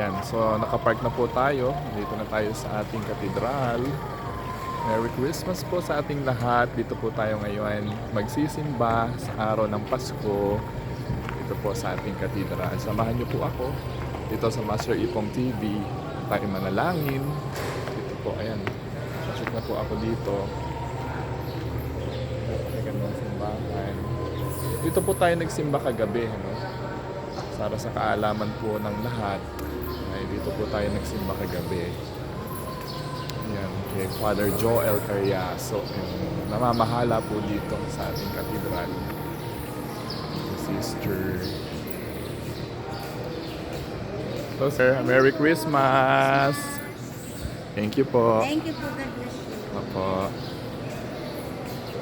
Ayan, so nakapark na po tayo. Dito na tayo sa ating katedral. Merry Christmas po sa ating lahat. Dito po tayo ngayon magsisimba sa araw ng Pasko. Dito po sa ating katedral. Samahan niyo po ako dito sa Master Ipong TV. Tayo manalangin. Dito po, ayan. Pasok na po ako dito. May gandang simbahan. Dito po tayo nagsimba kagabi, ano? Para sa kaalaman po ng lahat, ay dito po tayo nagsimba kagabi. Yan, kay Father Joel Carriaso, yung namamahala po dito sa ating katedral. Sister. So sir, Merry Christmas! Thank you po. Thank you po, God bless you. Opo.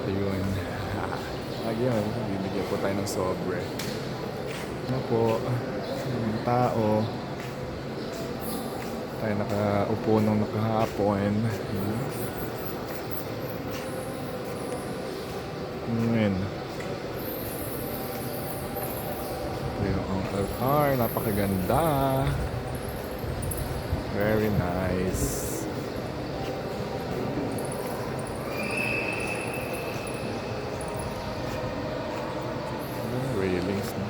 Ayun. Lagi yun, bibigyan po tayo ng sobre. Ano po, yung tao. Tayo nakaupo nung nakahapon. Ngayon. Yung altar, napakaganda. Very nice. Railings na.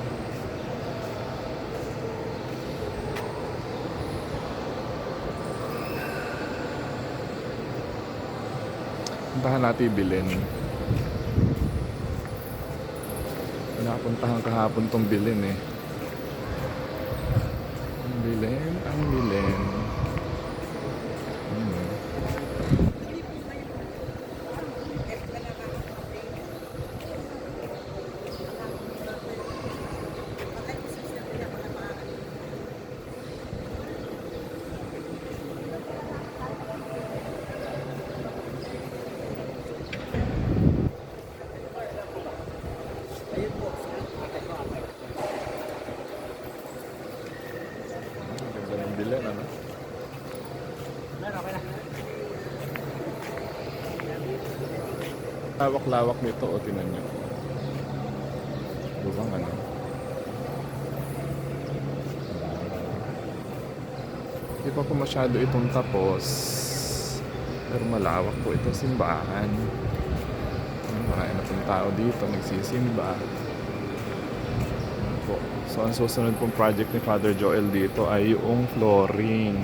Puntahan natin bilin. Pinapuntahan kahapon tong bilin eh. Ang bilin, ang bilin. Ganda ng bilin, ano? Lawak-lawak nito, o tinan nyo. Lubang ano? Hindi pa po masyado itong tapos. Pero malawak po itong simbahan. Marami na pong tao dito, nagsisimba. Po. So ang susunod pong project ni Father Joel dito ay yung flooring.